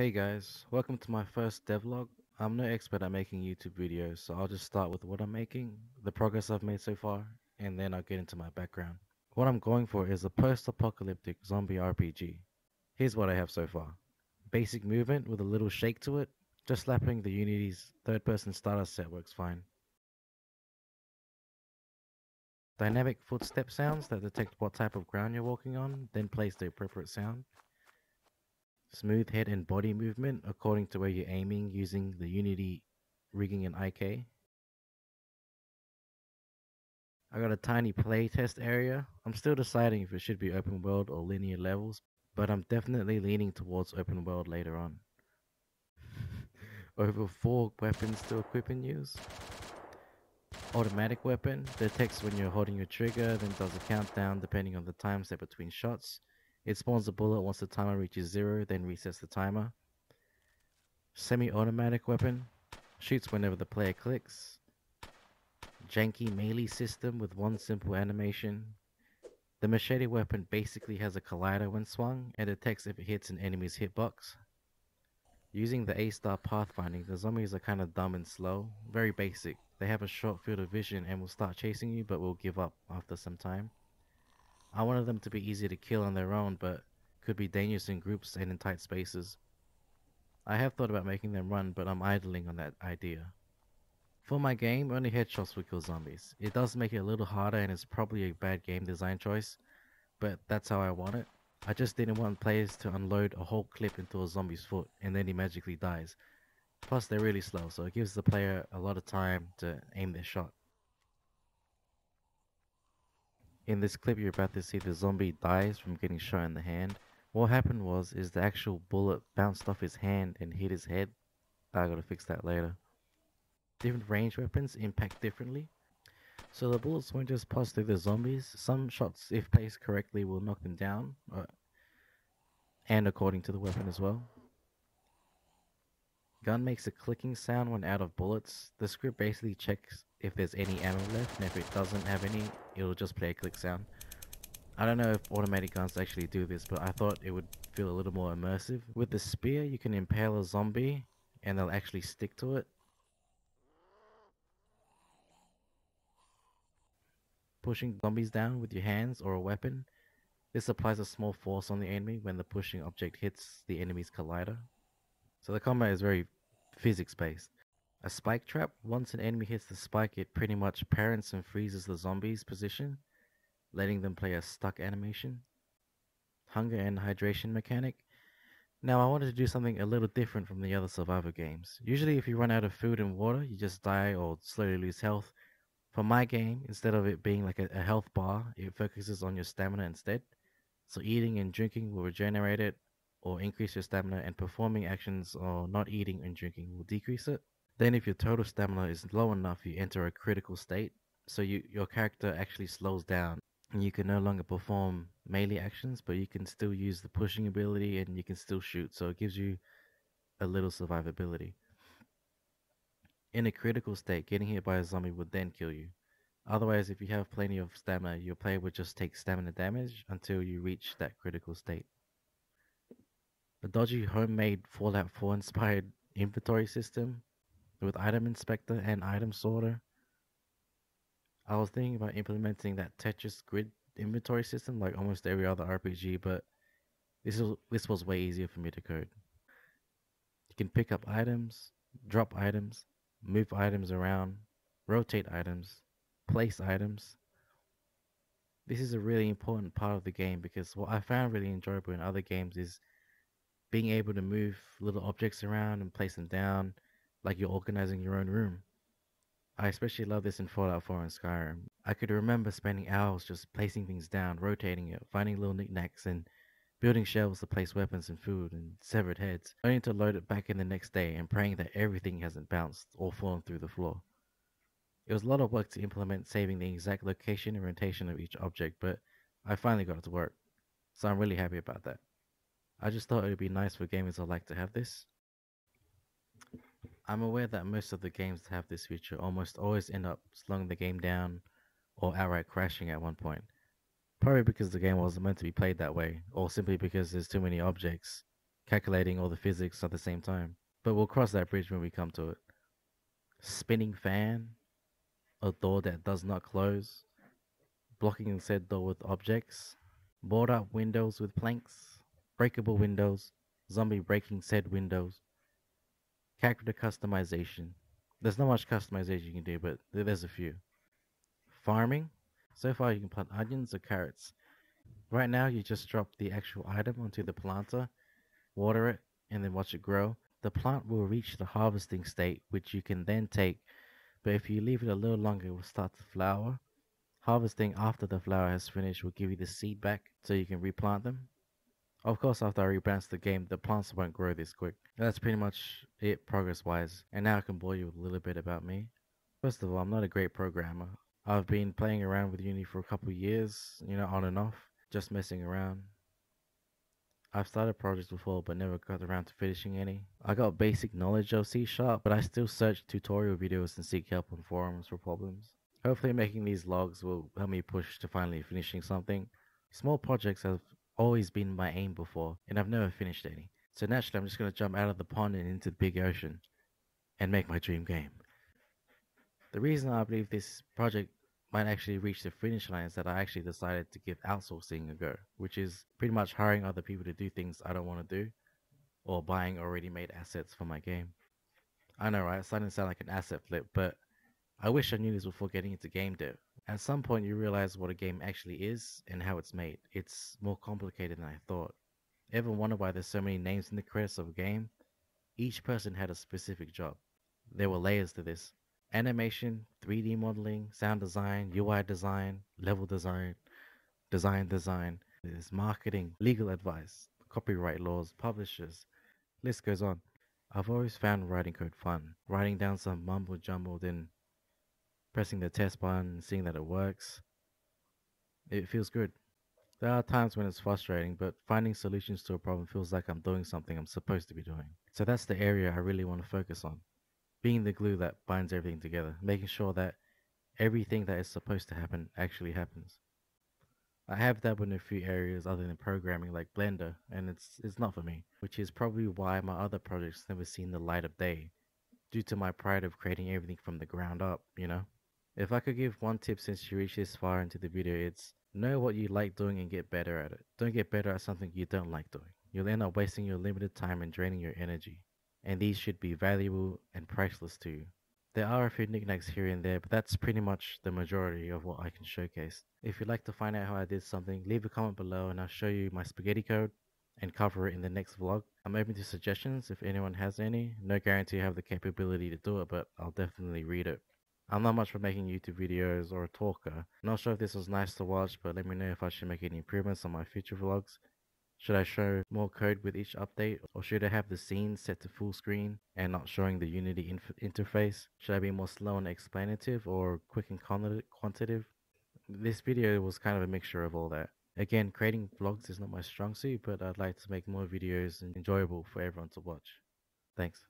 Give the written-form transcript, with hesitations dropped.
Hey guys, welcome to my first devlog. I'm no expert at making YouTube videos, so I'll just start with what I'm making, the progress I've made so far, and then I'll get into my background. What I'm going for is a post-apocalyptic zombie RPG. Here's what I have so far. Basic movement with a little shake to it, just slapping the Unity's third-person starter set works fine. Dynamic footstep sounds that detect what type of ground you're walking on, then plays the appropriate sound. Smooth head and body movement according to where you're aiming using the Unity rigging and IK. I got a tiny playtest area. I'm still deciding if it should be open world or linear levels, but I'm definitely leaning towards open world later on. Over 4 weapons to equip and use. Automatic weapon detects when you're holding your trigger, then does a countdown depending on the time set between shots. It spawns a bullet once the timer reaches 0, then resets the timer. Semi-automatic weapon shoots whenever the player clicks. Janky melee system with one simple animation. The machete weapon basically has a collider when swung and detects if it hits an enemy's hitbox. Using the A-star pathfinding, the zombies are kinda dumb and slow, very basic. They have a short field of vision and will start chasing you but will give up after some time. I wanted them to be easy to kill on their own but could be dangerous in groups and in tight spaces. I have thought about making them run but I'm idling on that idea. For my game, only headshots will kill zombies. It does make it a little harder and it's probably a bad game design choice, but that's how I want it. I just didn't want players to unload a whole clip into a zombie's foot and then he magically dies. Plus they're really slow, so it gives the player a lot of time to aim their shot. In this clip you're about to see the zombie dies from getting shot in the hand. What happened is the actual bullet bounced off his hand and hit his head. I gotta fix that later. Different range weapons impact differently. So the bullets won't just pass through the zombies. Some shots, if placed correctly, will knock them down, and according to the weapon as well. Gun makes a clicking sound when out of bullets. The script basically checks if there's any ammo left, and if it doesn't have any, it'll just play a click sound. I don't know if automatic guns actually do this, but I thought it would feel a little more immersive. With the spear, you can impale a zombie, and they'll actually stick to it. Pushing zombies down with your hands or a weapon. This applies a small force on the enemy when the pushing object hits the enemy's collider. So the combat is very physics-based. A spike trap, once an enemy hits the spike, it pretty much parents and freezes the zombie's position, letting them play a stuck animation. Hunger and hydration mechanic. Now I wanted to do something a little different from the other Survivor games. Usually if you run out of food and water, you just die or slowly lose health. For my game, instead of it being like a health bar, it focuses on your stamina instead. So eating and drinking will regenerate it or increase your stamina, and performing actions or not eating and drinking will decrease it. Then if your total stamina is low enough, you enter a critical state. So your character actually slows down and you can no longer perform melee actions, but you can still use the pushing ability and you can still shoot. So it gives you a little survivability. In a critical state, getting hit by a zombie would then kill you. Otherwise, if you have plenty of stamina, your player would just take stamina damage until you reach that critical state. A dodgy homemade Fallout 4 inspired inventory system with item inspector and item sorter. I was thinking about implementing that Tetris grid inventory system like almost every other RPG, but this was way easier for me to code. You can pick up items, drop items, move items around, rotate items, place items. This is a really important part of the game because what I found really enjoyable in other games is being able to move little objects around and place them down like you're organizing your own room. I especially love this in Fallout 4 and Skyrim. I could remember spending hours just placing things down, rotating it, finding little knickknacks, and building shelves to place weapons and food and severed heads, only to load it back in the next day and praying that everything hasn't bounced or fallen through the floor. It was a lot of work to implement saving the exact location and rotation of each object, but I finally got it to work, so I'm really happy about that. I just thought it would be nice for gamers alike to have this. I'm aware that most of the games that have this feature almost always end up slowing the game down or outright crashing at one point. Probably because the game wasn't meant to be played that way, or simply because there's too many objects calculating all the physics at the same time. But we'll cross that bridge when we come to it. Spinning fan, a door that does not close, blocking said door with objects, board up windows with planks, breakable windows, zombie breaking said windows, character customization. There's not much customization you can do, but there's a few. Farming. So far you can plant onions or carrots. Right now you just drop the actual item onto the planter, water it, and then watch it grow. The plant will reach the harvesting state, which you can then take, but if you leave it a little longer, it will start to flower. Harvesting after the flower has finished will give you the seed back so you can replant them. Of course, after I rebalance the game, the plants won't grow this quick. That's pretty much it progress-wise, and now I can bore you with a little bit about me. First of all, I'm not a great programmer. I've been playing around with Uni for a couple of years, on and off, just messing around. I've started projects before but never got around to finishing any. I got basic knowledge of C Sharp, but I still search tutorial videos and seek help on forums for problems. Hopefully making these logs will help me push to finally finishing something. Small projects have always been my aim before, and I've never finished any. So naturally I'm just going to jump out of the pond and into the big ocean and make my dream game. The reason I believe this project might actually reach the finish line is that I actually decided to give outsourcing a go, which is pretty much hiring other people to do things I don't want to do, or buying already made assets for my game. I know, right? It's starting to sound like an asset flip, but I wish I knew this before getting into game dev. At some point, you realize what a game actually is and how it's made. It's more complicated than I thought. Ever wonder why there's so many names in the credits of a game? Each person had a specific job. There were layers to this: animation, 3D modeling, sound design, UI design, level design. There's marketing, legal advice, copyright laws, publishers. List goes on. I've always found writing code fun. Writing down some mumble jumble, then pressing the test button and seeing that it works. It feels good. There are times when it's frustrating, but finding solutions to a problem feels like I'm doing something I'm supposed to be doing. So that's the area I really want to focus on. Being the glue that binds everything together, making sure that everything that is supposed to happen actually happens. I have dabbled in a few areas other than programming like Blender, and it's not for me, which is probably why my other projects never seen the light of day, due to my pride of creating everything from the ground up. If I could give one tip since you reached this far into the video, it's know what you like doing and get better at it. Don't get better at something you don't like doing. You'll end up wasting your limited time and draining your energy. And these should be valuable and priceless to you. There are a few knickknacks here and there, but that's pretty much the majority of what I can showcase. If you'd like to find out how I did something, leave a comment below and I'll show you my spaghetti code and cover it in the next vlog. I'm open to suggestions if anyone has any. No guarantee I have the capability to do it, but I'll definitely read it. I'm not much for making YouTube videos or a talker. Not sure if this was nice to watch, but let me know if I should make any improvements on my future vlogs. Should I show more code with each update, or should I have the scenes set to full screen and not showing the Unity interface? Should I be more slow and explanative or quick and quantitative? This video was kind of a mixture of all that. Again, creating vlogs is not my strong suit, but I'd like to make more videos enjoyable for everyone to watch. Thanks.